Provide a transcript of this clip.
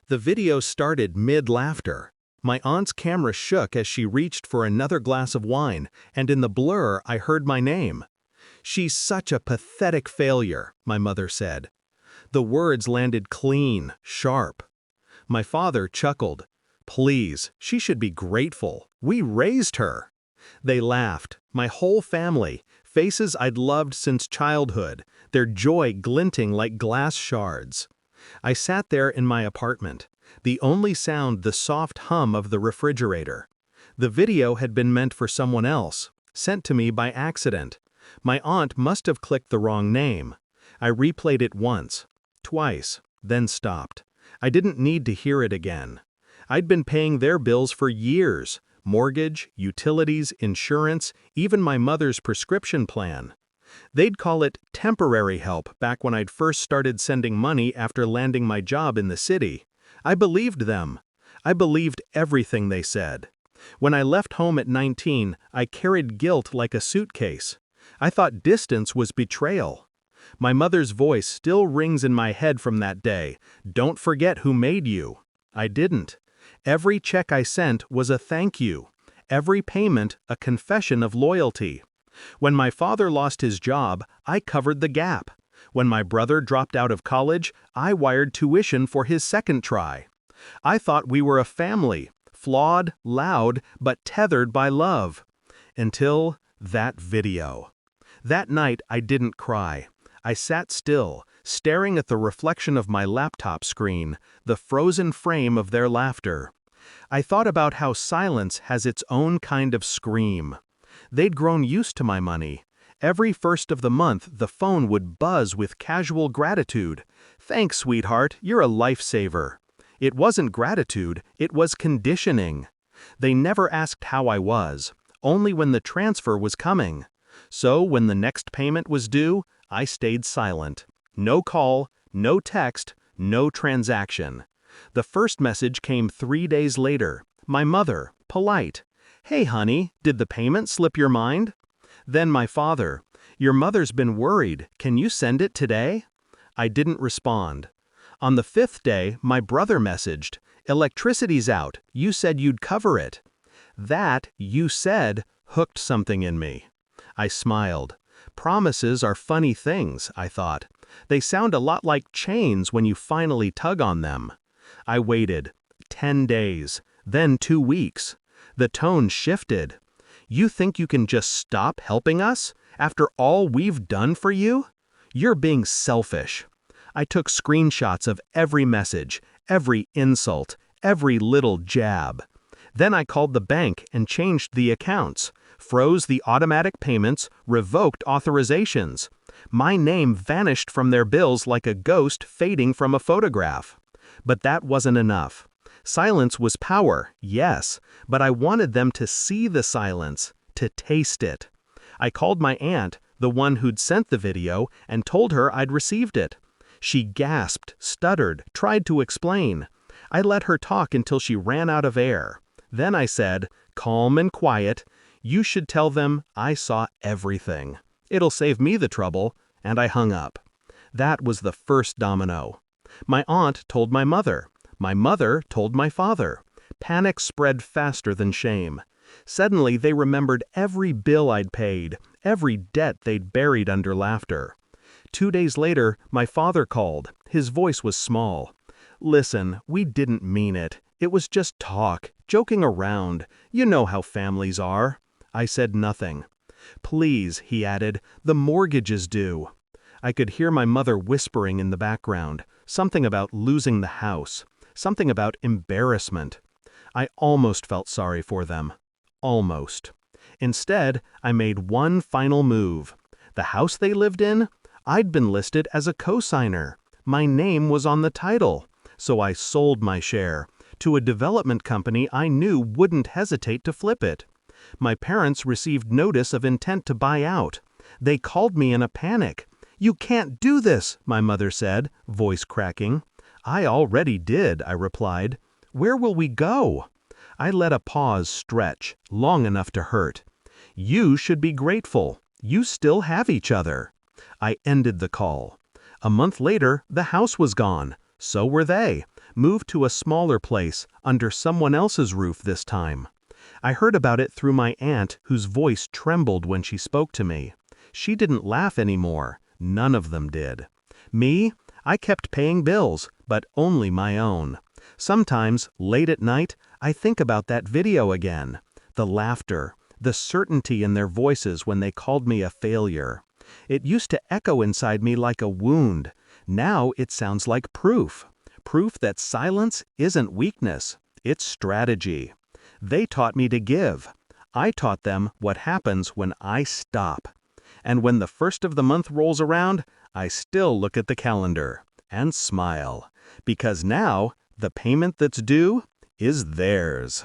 The video started mid-laughter. My aunt's camera shook as she reached for another glass of wine, and in the blur I heard my name. "She's such a pathetic failure," my mother said. The words landed clean, sharp. My father chuckled. "Please, she should be grateful. We raised her." They laughed, my whole family, faces I'd loved since childhood, their joy glinting like glass shards. I sat there in my apartment, the only sound the soft hum of the refrigerator. The video had been meant for someone else, sent to me by accident. My aunt must have clicked the wrong name. I replayed it once, twice, then stopped. I didn't need to hear it again. I'd been paying their bills for years, mortgage, utilities, insurance, even my mother's prescription plan. They'd call it temporary help back when I'd first started sending money after landing my job in the city. I believed them. I believed everything they said. When I left home at 19, I carried guilt like a suitcase. I thought distance was betrayal. My mother's voice still rings in my head from that day. "Don't forget who made you." I didn't. Every check I sent was a thank you. Every payment a confession of loyalty. When my father lost his job, I covered the gap. When my brother dropped out of college, I wired tuition for his second try. I thought we were a family, flawed, loud, but tethered by love. Until that video. That night I didn't cry. I sat still, staring at the reflection of my laptop screen, the frozen frame of their laughter. I thought about how silence has its own kind of scream. They'd grown used to my money. Every first of the month, the phone would buzz with casual gratitude. "Thanks, sweetheart, you're a lifesaver." It wasn't gratitude, it was conditioning. They never asked how I was, only when the transfer was coming. So when the next payment was due, I stayed silent. No call, no text, no transaction. The first message came 3 days later. My mother, polite. "Hey honey, did the payment slip your mind?" Then my father, "Your mother's been worried, can you send it today?" I didn't respond. On the 5th day, my brother messaged, "Electricity's out, you said you'd cover it." That, "you said," hooked something in me. I smiled. Promises are funny things, I thought. They sound a lot like chains when you finally tug on them. I waited. 10 days. Then 2 weeks. The tone shifted. "You think you can just stop helping us? After all we've done for you? You're being selfish." I took screenshots of every message, every insult, every little jab. Then I called the bank and changed the accounts, froze the automatic payments, revoked authorizations. My name vanished from their bills like a ghost fading from a photograph. But that wasn't enough. Silence was power, yes, but I wanted them to see the silence, to taste it. I called my aunt, the one who'd sent the video, and told her I'd received it. She gasped, stuttered, tried to explain. I let her talk until she ran out of air. Then I said, calm and quiet, "You should tell them I saw everything. It'll save me the trouble," and I hung up. That was the first domino. My aunt told my mother. My mother told my father. Panic spread faster than shame. Suddenly they remembered every bill I'd paid, every debt they'd buried under laughter. 2 days later, my father called. His voice was small. "Listen, we didn't mean it. It was just talk, joking around. You know how families are." I said nothing. "Please," he added, "the mortgage is due." I could hear my mother whispering in the background, something about losing the house, something about embarrassment. I almost felt sorry for them. Almost. Instead, I made one final move. The house they lived in? I'd been listed as a co-signer. My name was on the title. So I sold my share to a development company I knew wouldn't hesitate to flip it. My parents received notice of intent to buy out. They called me in a panic. "You can't do this," my mother said, voice cracking. "I already did," I replied. "Where will we go?" I let a pause stretch, long enough to hurt. "You should be grateful. You still have each other." I ended the call. A month later, the house was gone. So were they. Moved to a smaller place, under someone else's roof this time. I heard about it through my aunt, whose voice trembled when she spoke to me. She didn't laugh anymore. None of them did. Me? I kept paying bills, but only my own. Sometimes, late at night, I think about that video again. The laughter, the certainty in their voices when they called me a failure. It used to echo inside me like a wound. Now it sounds like proof. Proof that silence isn't weakness, it's strategy. They taught me to give. I taught them what happens when I stop. And when the first of the month rolls around, I still look at the calendar and smile. Because now, the payment that's due is theirs.